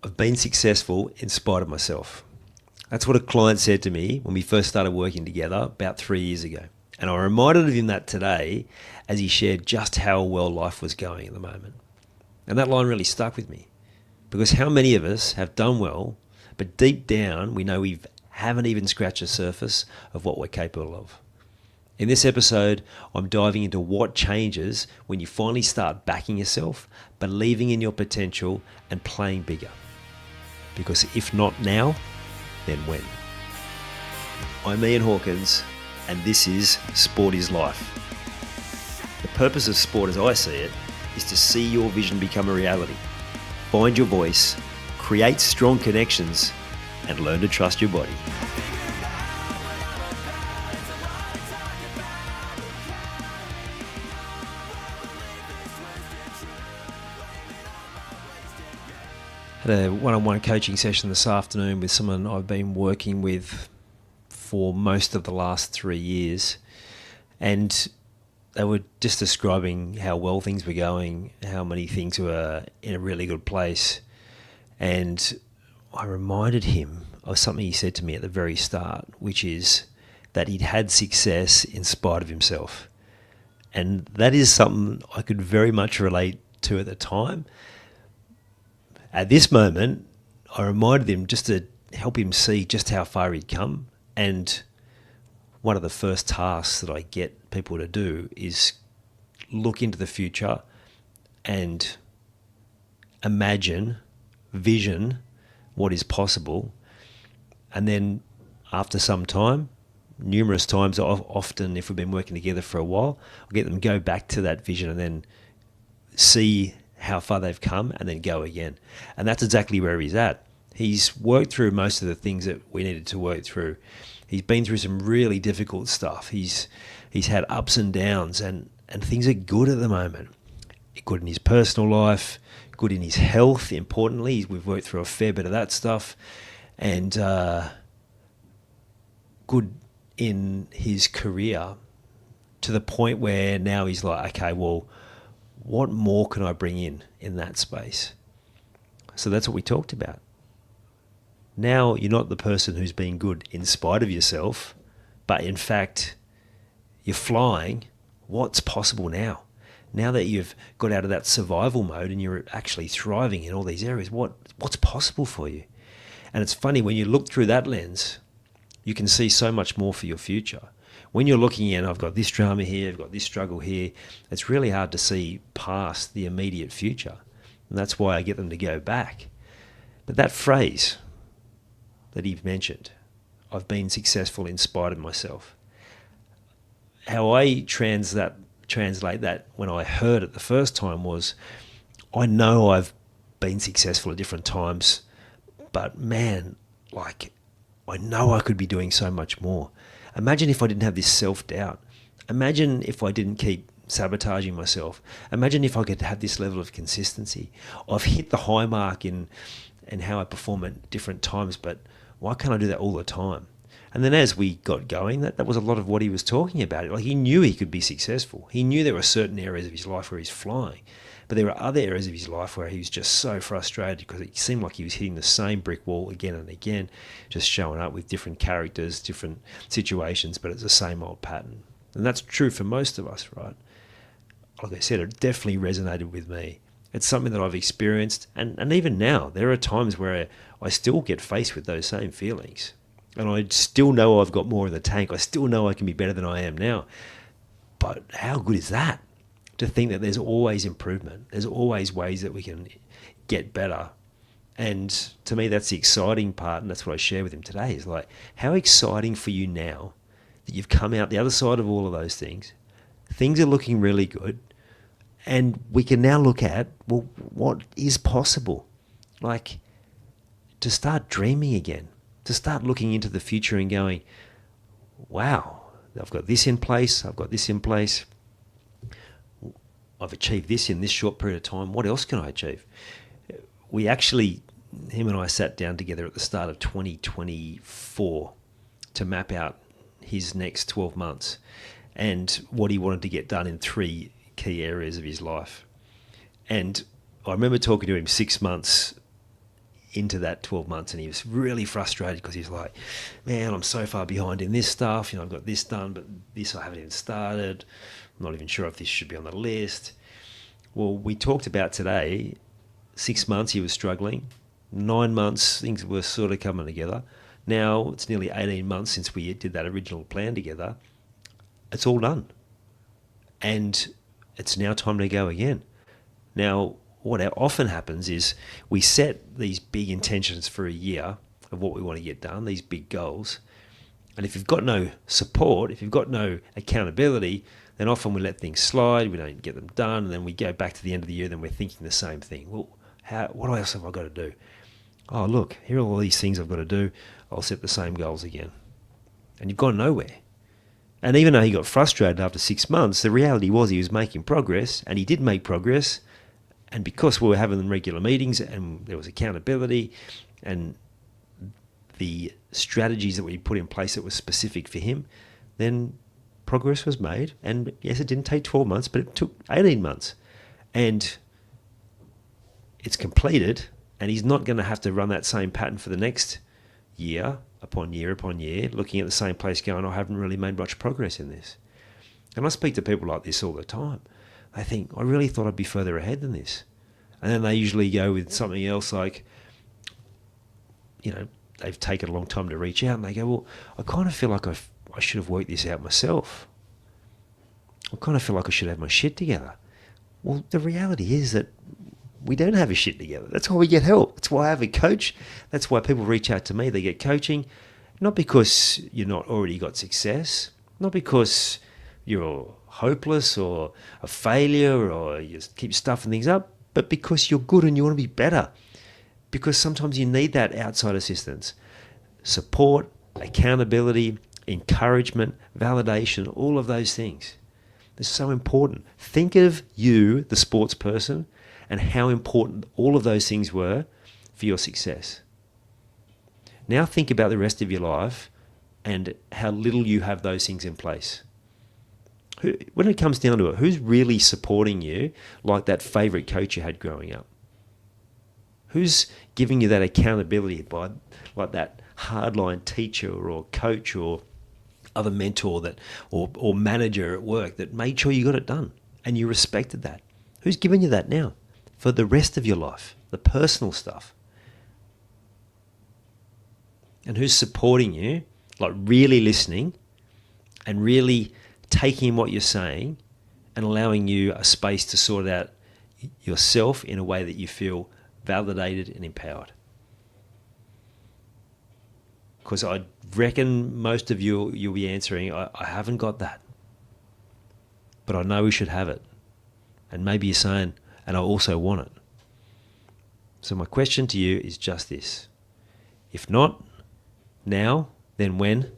I've been successful in spite of myself. That's what a client said to me when we first started working together about 3 years ago. And I reminded of him that today as he shared just how well life was going at the moment. And that line really stuck with me, because how many of us have done well, but deep down we know we haven't even scratched the surface of what we're capable of. In this episode, I'm diving into what changes when you finally start backing yourself, believing in your potential, and playing bigger. Because if not now, then when? I'm Ian Hawkins, and this is Sport is Life. The purpose of sport, as I see it, is to see your vision become a reality, find your voice, create strong connections, and learn to trust your body. Had a one-on-one coaching session this afternoon with someone I've been working with for most of the last 3 years, and they were just describing how well things were going, how many things were in a really good place. And I reminded him of something he said to me at the very start, which is that he'd had success in spite of himself. And that is something I could very much relate to at the time. At this moment, I reminded him just to help him see just how far he'd come. And one of the first tasks that I get people to do is look into the future and imagine, vision what is possible. And then after some time, numerous times, often if we've been working together for a while, I'll get them go back to that vision and then see how far they've come and then go again. And that's exactly where he's at. He's worked through most of the things that we needed to work through. He's been through some really difficult stuff. He's had ups and downs, and things are good at the moment. Good in his personal life, good in his health, importantly. We've worked through a fair bit of that stuff. And good in his career, to the point where now he's like, okay, well, what more can I bring in that space? So that's what we talked about. Now you're not the person who's been good in spite of yourself, but in fact, you're flying. What's possible now? Now that you've got out of that survival mode and you're actually thriving in all these areas, what's possible for you? And it's funny, when you look through that lens, you can see so much more for your future. When you're looking in, I've got this drama here, I've got this struggle here, it's really hard to see past the immediate future. And that's why I get them to go back. But that phrase that he mentioned, I've been successful in spite of myself. How I translate that when I heard it the first time was, I know I've been successful at different times, but man, I know I could be doing so much more. Imagine if I didn't have this self-doubt. Imagine if I didn't keep sabotaging myself. Imagine if I could have this level of consistency. I've hit the high mark in how I perform at different times, but why can't I do that all the time? And then as we got going, that was a lot of what he was talking about. Like, he knew he could be successful. He knew there were certain areas of his life where he's flying, but there were other areas of his life where he was just so frustrated because it seemed like he was hitting the same brick wall again and again, just showing up with different characters, different situations, but it's the same old pattern. And that's true for most of us, right? Like I said, it definitely resonated with me. It's something that I've experienced, and even now, there are times where I still get faced with those same feelings. And I still know I've got more in the tank. I still know I can be better than I am now. But how good is that? To think that there's always improvement. There's always ways that we can get better. And to me, that's the exciting part, and that's what I share with him today, is like, how exciting for you now that you've come out the other side of all of those things. Things are looking really good. And we can now look at, well, what is possible? Like, to start dreaming again, to start looking into the future and going, wow, I've got this in place, I've got this in place, I've achieved this in this short period of time, what else can I achieve? We actually, him and I sat down together at the start of 2024 to map out his next 12 months and what he wanted to get done in 3 key areas of his life. And I remember talking to him 6 months into that 12 months and he was really frustrated because he's like, man, I'm so far behind in this stuff. I've got this done, but this I haven't even started. I'm not even sure if this should be on the list. Well, we talked about today, 6 months he was struggling. 9 months, things were sort of coming together. Now it's nearly 18 months since we did that original plan together. It's all done. And it's now time to go again. Now, what often happens is we set these big intentions for a year of what we want to get done, these big goals. And if you've got no support, if you've got no accountability, then often we let things slide, we don't get them done, and then we go back to the end of the year, then we're thinking the same thing. Well, what else have I got to do? Oh, look, here are all these things I've got to do. I'll set the same goals again. And you've gone nowhere. And even though he got frustrated after 6 months, the reality was he was making progress, and he did make progress. And because we were having regular meetings and there was accountability and the strategies that we put in place that were specific for him, then progress was made. And yes, it didn't take 12 months, but it took 18 months. And it's completed, and he's not going to have to run that same pattern for the next year upon year upon year, looking at the same place going, I haven't really made much progress in this. And I speak to people like this all the time. They think, I really thought I'd be further ahead than this. And then they usually go with something else like, they've taken a long time to reach out, and they go, well, I kind of feel like I should have worked this out myself. I kind of feel like I should have my shit together. Well, the reality is that we don't have a shit together. That's why we get help. That's why I have a coach. That's why people reach out to me. They get coaching, not because you're not already got success, not because you're hopeless or a failure or you just keep stuffing things up, but because you're good and you want to be better. Because sometimes you need that outside assistance, support, accountability, encouragement, validation, all of those things. They're so important. Think of you, the sports person, and how important all of those things were for your success. Now think about the rest of your life and how little you have those things in place. When it comes down to it, who's really supporting you like that favourite coach you had growing up? Who's giving you that accountability by like that hardline teacher or coach or other mentor or manager at work that made sure you got it done and you respected that? Who's giving you that now for the rest of your life, the personal stuff? And who's supporting you, like really listening and really taking in what you're saying and allowing you a space to sort out yourself in a way that you feel validated and empowered? Because I reckon most of you'll be answering, I haven't got that, but I know we should have it. And maybe you're saying, and I also want it. So my question to you is just this. If not now, then when?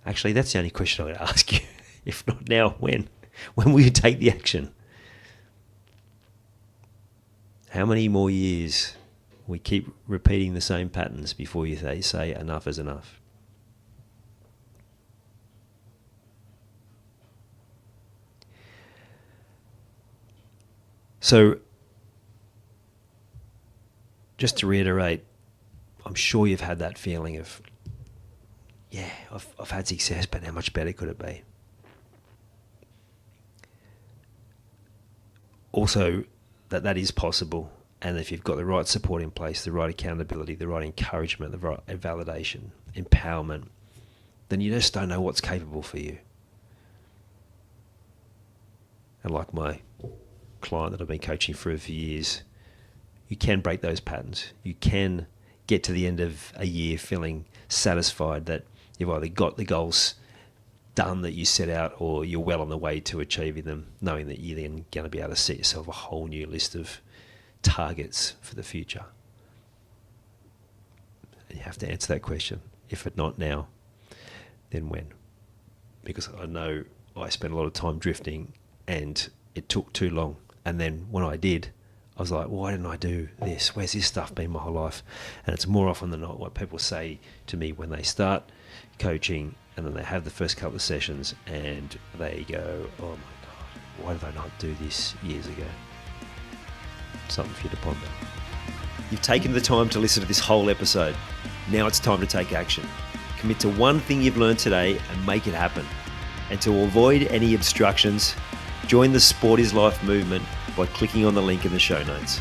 Actually, that's the only question I'm going to ask you. If not now, when? When will you take the action? How many more years we keep repeating the same patterns before you say enough is enough? So, just to reiterate, I'm sure you've had that feeling of, yeah, I've had success, but how much better could it be? Also, that is possible, and if you've got the right support in place, the right accountability, the right encouragement, the right validation, empowerment, then you just don't know what's capable for you. And like my client that I've been coaching for a few years, you can break those patterns. You can get to the end of a year feeling satisfied that you've either got the goals done that you set out or you're well on the way to achieving them, knowing that you're then going to be able to set yourself a whole new list of targets for the future. And you have to answer that question. If it not now, then when? Because I know I spent a lot of time drifting and it took too long. And then when I did, I was like, why didn't I do this? Where's this stuff been my whole life? And it's more often than not what people say to me when they start coaching and then they have the first couple of sessions and they go, oh my God, why did I not do this years ago? Something for you to ponder. You've taken the time to listen to this whole episode. Now it's time to take action. Commit to one thing you've learned today and make it happen. And to avoid any obstructions, join the Sport is Life movement by clicking on the link in the show notes.